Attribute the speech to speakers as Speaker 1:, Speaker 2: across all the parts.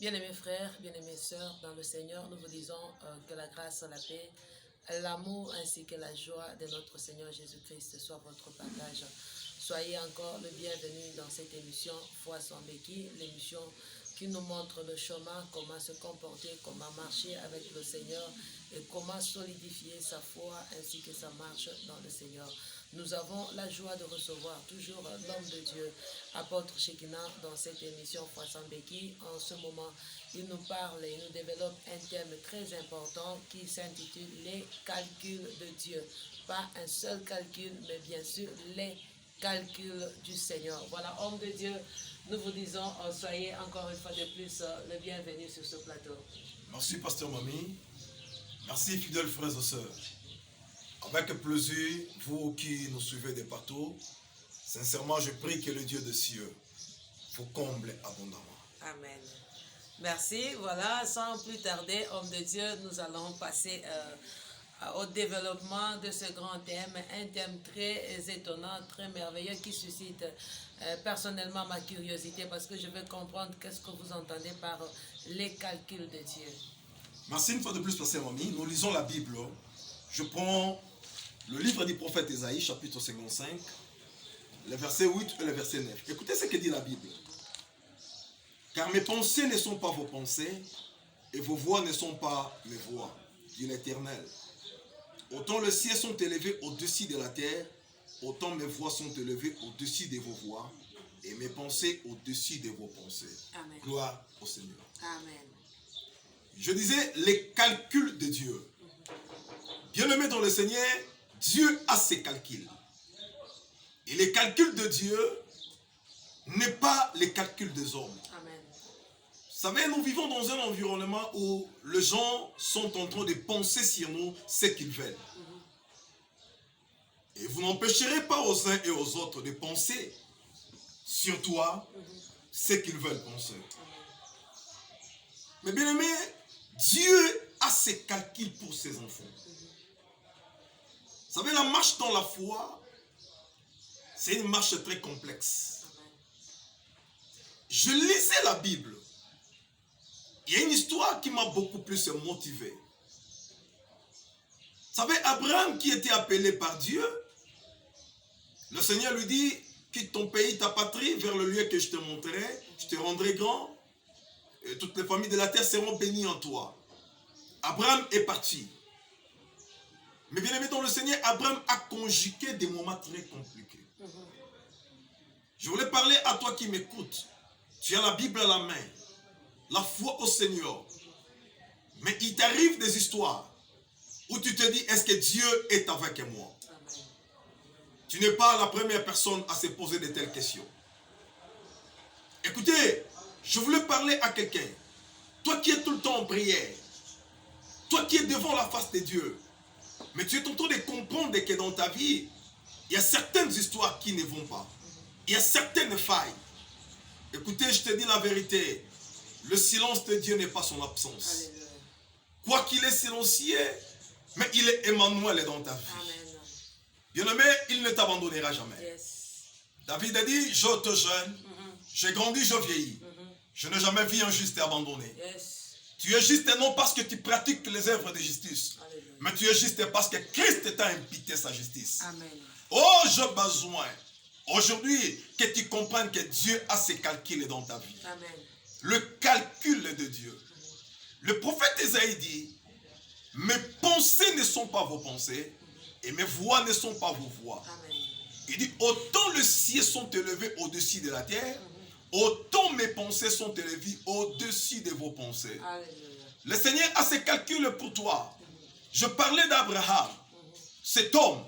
Speaker 1: Bien-aimés frères, bien-aimées sœurs, dans le Seigneur, nous vous disons que la grâce, la paix, l'amour ainsi que la joie de notre Seigneur Jésus-Christ soit votre partage. Soyez encore le bienvenu dans cette émission Foi sans béquille, l'émission qui nous montre le chemin, comment se comporter, comment marcher avec le Seigneur et comment solidifier sa foi ainsi que sa marche dans le Seigneur. Nous avons la joie de recevoir toujours l'homme de Dieu, apôtre Shekinah, dans cette émission Foi sans béquille. En ce moment, il nous parle et nous développe un thème très important qui s'intitule les calculs de Dieu. Pas un seul calcul, mais bien sûr les calculs du Seigneur. Voilà, homme de Dieu, nous vous disons, soyez encore une fois de plus le bienvenu sur ce plateau.
Speaker 2: Merci, pasteur Mami. Merci, fidèles frères et sœurs. Avec plaisir, vous qui nous suivez de partout, sincèrement, je prie que le Dieu des cieux vous comble abondamment.
Speaker 1: Amen. Merci. Voilà, sans plus tarder, homme de Dieu, nous allons passer au développement de ce grand thème, un thème très étonnant, très merveilleux qui suscite personnellement ma curiosité parce que je veux comprendre qu'est-ce que vous entendez par les calculs de Dieu.
Speaker 2: Merci une fois de plus, pasteur Mami. Nous lisons la Bible. Je prends le livre du prophète Ésaïe, chapitre 55, les versets 8 et le verset 9. Écoutez ce que dit la Bible. Car mes pensées ne sont pas vos pensées, et vos voix ne sont pas mes voix, dit l'Éternel. Autant les cieux sont élevés au-dessus de la terre, autant mes voix sont élevées au-dessus de vos voix, et mes pensées au-dessus de vos pensées.
Speaker 1: Amen.
Speaker 2: Gloire au Seigneur.
Speaker 1: Amen.
Speaker 2: Je disais les calculs de Dieu. Bien-aimé dans le Seigneur, Dieu a ses calculs. Et les calculs de Dieu n'est pas les calculs des hommes.
Speaker 1: Amen.
Speaker 2: Vous savez, nous vivons dans un environnement où les gens sont en train de penser sur nous ce qu'ils veulent. Et vous n'empêcherez pas aux uns et aux autres de penser sur toi ce qu'ils veulent penser. Mais bien aimé, Dieu a ses calculs pour ses enfants. Vous savez, la marche dans la foi, c'est une marche très complexe. Je lisais la Bible. Il y a une histoire qui m'a beaucoup plus motivé. Vous savez, Abraham qui était appelé par Dieu, le Seigneur lui dit, quitte ton pays, ta patrie, vers le lieu que je te montrerai, je te rendrai grand, et toutes les familles de la terre seront bénies en toi. Abraham est parti. Mais bien aimé dans le Seigneur, Abraham a conjugué des moments très compliqués. Je voulais parler à toi qui m'écoutes. Tu as la Bible à la main, la foi au Seigneur. Mais il t'arrive des histoires où tu te dis, est-ce que Dieu est avec moi?
Speaker 1: Amen.
Speaker 2: Tu n'es pas la première personne à se poser de telles questions. Écoutez, je voulais parler à quelqu'un. Toi qui es tout le temps en prière, toi qui es devant la face de Dieu, mais tu es en train de comprendre que dans ta vie, il y a certaines histoires qui ne vont pas. Il y a certaines failles. Écoutez, je te dis la vérité. Le silence de Dieu n'est pas son absence.
Speaker 1: Alléluia.
Speaker 2: Quoi qu'il est silencieux, mais il est Emmanuel dans ta vie.
Speaker 1: Amen.
Speaker 2: Bien-aimé, il ne t'abandonnera jamais.
Speaker 1: Yes.
Speaker 2: David a dit, je te jeûne, j'ai grandi, je vieillis. Je n'ai jamais vu un juste abandonné.
Speaker 1: Yes.
Speaker 2: Tu es juste non parce que tu pratiques les œuvres de justice,
Speaker 1: Alléluia.
Speaker 2: mais tu es juste parce que Christ t'a imputé sa justice.
Speaker 1: Amen.
Speaker 2: Oh, j'ai besoin aujourd'hui que tu comprennes que Dieu a ses calculs dans ta vie.
Speaker 1: Amen.
Speaker 2: Le calcul de Dieu. Le prophète Ésaïe dit, mes pensées ne sont pas vos pensées et mes voix ne sont pas vos voix.
Speaker 1: Amen.
Speaker 2: Il dit, autant les cieux sont élevés au-dessus de la terre, autant mes pensées sont élevées au-dessus de vos pensées.
Speaker 1: Alléluia.
Speaker 2: Le Seigneur a ses calculs pour toi. Je parlais d'Abraham, cet homme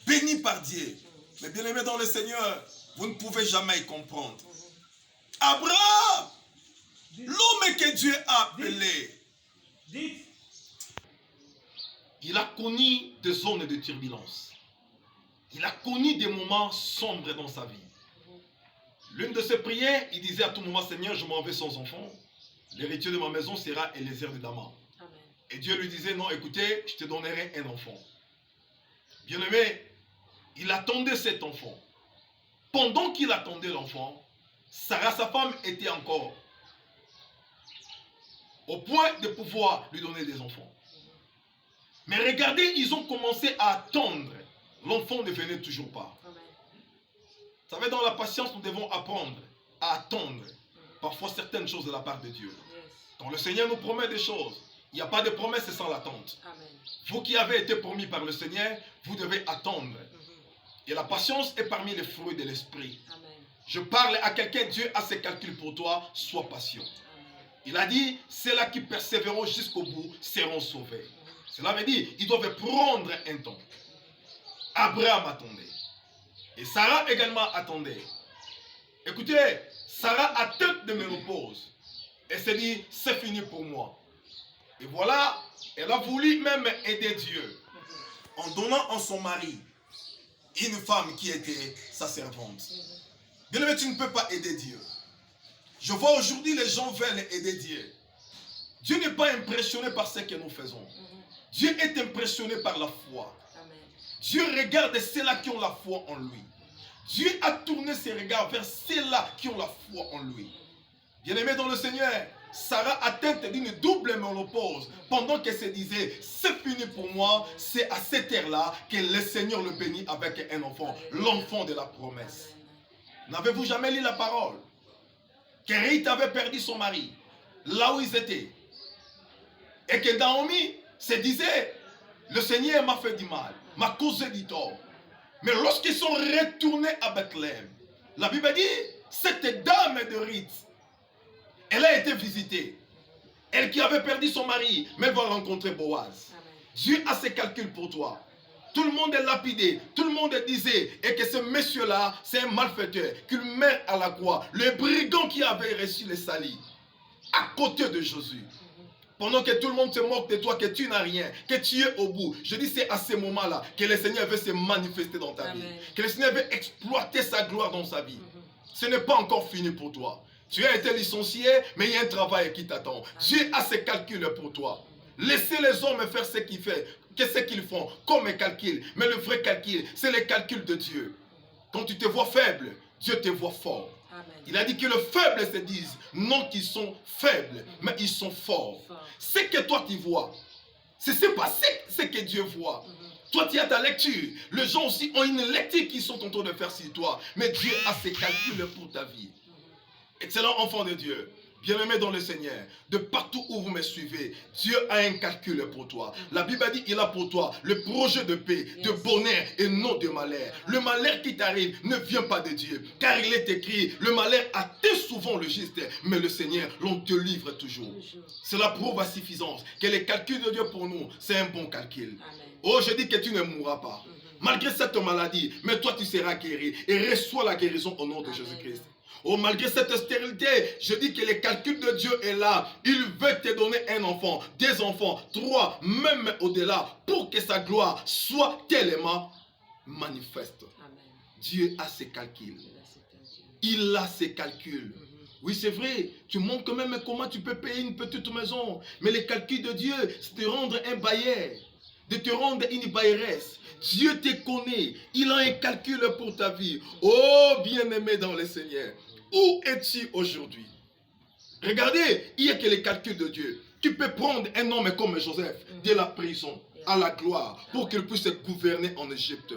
Speaker 2: béni par Dieu. Mais bien aimé dans le Seigneur, vous ne pouvez jamais y comprendre. Abraham, l'homme que Dieu a appelé, il a connu des zones de turbulence. Il a connu des moments sombres dans sa vie. L'une de ses prières, il disait à tout moment, Seigneur, je m'en vais sans enfant. L'héritier de ma maison sera Eliezer de Damas.
Speaker 1: Amen.
Speaker 2: Et Dieu lui disait, non, écoutez, je te donnerai un enfant. Bien-aimé, il attendait cet enfant. Pendant qu'il attendait l'enfant, Sarah, sa femme, était encore au point de pouvoir lui donner des enfants. Mais regardez, ils ont commencé à attendre. L'enfant ne venait toujours pas. Vous savez, dans la patience, nous devons apprendre à attendre parfois certaines choses de la part de Dieu. Quand le Seigneur nous promet des choses, il n'y a pas de promesse sans l'attente. Vous qui avez été promis par le Seigneur, vous devez attendre. Et la patience est parmi les fruits de l'esprit. Je parle à quelqu'un, Dieu a ses calculs pour toi, sois patient. Il a dit, ceux-là qui persévéreront jusqu'au bout seront sauvés. Cela veut dire, ils doivent prendre un temps. Abraham attendait. Et Sarah également attendait. Écoutez, Sarah a tête de ménopause. Elle s'est dit, c'est fini pour moi. Et voilà, elle a voulu même aider Dieu en donnant en son mari une femme qui était sa servante. Bien-aimé, tu ne peux pas aider Dieu. Je vois aujourd'hui les gens veulent aider Dieu. Dieu n'est pas impressionné par ce que nous faisons. Dieu est impressionné par la foi. Dieu regarde ceux-là qui ont la foi en lui. Dieu a tourné ses regards vers ceux-là qui ont la foi en lui. Bien-aimé dans le Seigneur, Sarah atteinte d'une double ménopause pendant qu'elle se disait, c'est fini pour moi, c'est à cette heure-là que le Seigneur le bénit avec un enfant, l'enfant de la promesse. N'avez-vous jamais lu la parole? Que Ruth avait perdu son mari, là où ils étaient. Et que Naomi se disait, le Seigneur m'a fait du mal, m'a causé du tort. Mais lorsqu'ils sont retournés à Bethléem, la Bible dit, cette dame de Ruth, elle a été visitée. Elle qui avait perdu son mari, mais elle va rencontrer Boaz. Dieu a ses calculs pour toi. Tout le monde est lapidé. Tout le monde disait et que ce monsieur-là, c'est un malfaiteur, qu'il meurt à la croix. Le brigand qui avait reçu les salis, à côté de Jésus. Pendant que tout le monde se moque de toi, que tu n'as rien, que tu es au bout. Je dis c'est à ce moment-là que le Seigneur veut se manifester dans ta vie. Que le Seigneur veut exploiter sa gloire dans sa vie. Ce n'est pas encore fini pour toi. Tu as été licencié, mais il y a un travail qui t'attend. Dieu a ses calculs pour toi. Laissez les hommes faire ce qu'ils font, comme un calcul. Mais le vrai calcul, c'est le calcul de Dieu. Quand tu te vois faible, Dieu te voit fort. Amen. Il a dit que les faibles se disent, non qu'ils sont faibles, mais ils sont forts. Ce que toi tu vois, c'est pas ce que Dieu voit. Toi tu as ta lecture. Les gens aussi ont une lecture qu'ils sont en train de faire sur toi. Mais Dieu a ses calculs pour ta vie. Excellent enfant de Dieu, bien-aimé dans le Seigneur, de partout où vous me suivez, Dieu a un calcul pour toi. La Bible dit, il a pour toi le projet de paix, de bonheur et non de malheur. Le malheur qui t'arrive ne vient pas de Dieu, car il est écrit, le malheur atteint souvent le juste, mais le Seigneur l'on te livre toujours. Cela prouve à suffisance que les calculs de Dieu pour nous, c'est un bon calcul. Oh, je dis que tu ne mourras pas, malgré cette maladie, mais toi tu seras guéri et reçois la guérison au nom de Jésus-Christ. Oh, malgré cette stérilité, je dis que le calcul de Dieu est là. Il veut te donner un enfant, des enfants, 3, même au-delà, pour que sa gloire soit tellement manifeste. Amen. Dieu a ses calculs. Il a ses calculs. Oui, c'est vrai, tu montres quand même comment tu peux payer une petite maison. Mais le calcul de Dieu, c'est de rendre un bailleur, de te rendre une bailleresse. Dieu te connaît. Il a un calcul pour ta vie. Oh, bien-aimé dans le Seigneur. Où es-tu aujourd'hui? Regardez, il n'y a que les calculs de Dieu. Tu peux prendre un homme comme Joseph de la prison à la gloire pour qu'il puisse gouverner en Égypte.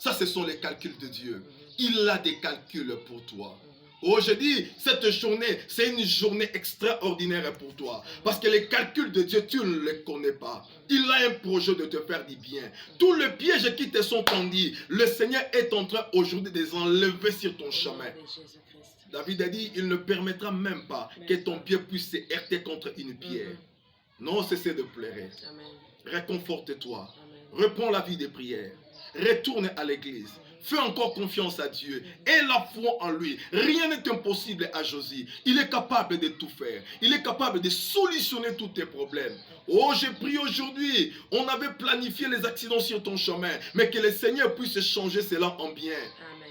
Speaker 2: Ça, ce sont les calculs de Dieu. Il a des calculs pour toi. Oh, je dis, cette journée, c'est une journée extraordinaire pour toi. Parce que les calculs de Dieu, tu ne les connais pas. Il a un projet de te faire du bien. Tous les pièges qui te sont tendus, le Seigneur est en train aujourd'hui de les enlever sur ton chemin. David a dit, il ne permettra même pas que ton pied puisse se heurter contre une pierre. Non, cessez de pleurer. Réconforte-toi. Reprends la vie des prières. Retourne à l'église. Fais encore confiance à Dieu. Et la foi en lui. Rien n'est impossible à Josué. Il est capable de tout faire. Il est capable de solutionner tous tes problèmes. Oh, j'ai prié aujourd'hui. On avait planifié les accidents sur ton chemin. Mais que le Seigneur puisse changer cela en bien.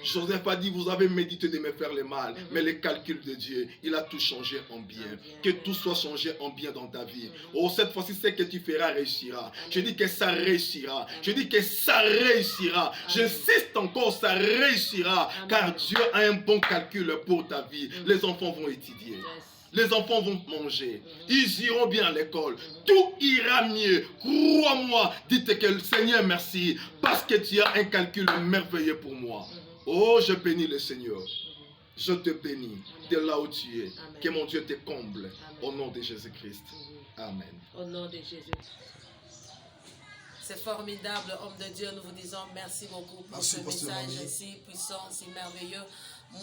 Speaker 2: Joseph a dit, vous avez médité de me faire le mal. Mais le calcul de Dieu, il a tout changé en bien. Que tout soit changé en bien dans ta vie. Oh, cette fois-ci, ce que tu feras réussira. Je dis que ça réussira. Je dis que ça réussira. J'insiste encore, ça réussira. Car Dieu a un bon calcul pour ta vie. Les enfants vont étudier. Les enfants vont manger. Ils iront bien à l'école. Tout ira mieux. Crois-moi. Dites que le Seigneur merci. Parce que tu as un calcul merveilleux pour moi. Oh, je bénis le Seigneur. Je te bénis de là où tu es. Que mon Dieu te comble. Au nom de Jésus-Christ. Amen.
Speaker 1: Au nom de Jésus. C'est formidable, homme de Dieu. Nous vous disons merci beaucoup pour ce message si puissant, si merveilleux.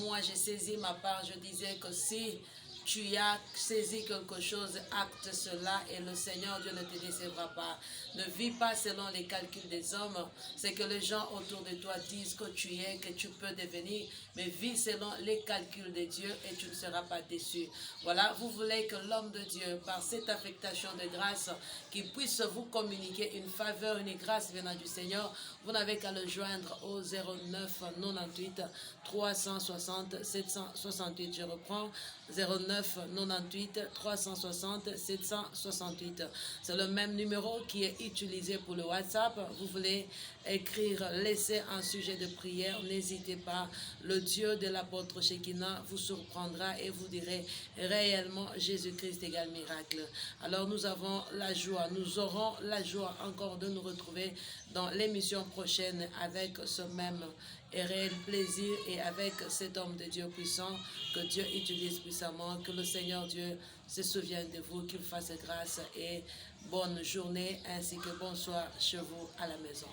Speaker 1: Moi, j'ai saisi ma part. Je disais que si tu as saisi quelque chose, acte cela et le Seigneur Dieu ne te décevra pas. Ne vis pas selon les calculs des hommes. C'est que les gens autour de toi disent que tu es, que tu peux devenir, mais vis selon les calculs de Dieu et tu ne seras pas déçu. Voilà, vous voulez que l'homme de Dieu, par cette affectation de grâce, qu'il puisse vous communiquer une faveur, une grâce venant du Seigneur, vous n'avez qu'à le joindre au 09 98 360 768. Je reprends, 09 98 360 768. C'est le même numéro qui est utilisé pour le WhatsApp. Vous voulez écrire, laisser un sujet de prière, n'hésitez pas. Le Dieu de l'apôtre Shekinah vous surprendra et vous direz réellement Jésus-Christ égale miracle. Alors nous avons la joie, nous aurons la joie encore de nous retrouver dans l'émission prochaine avec ce même et réel plaisir et avec cet homme de Dieu puissant que Dieu utilise puissamment, que le Seigneur Dieu se souvienne de vous, qu'il fasse grâce et bonne journée ainsi que bonsoir chez vous à la maison.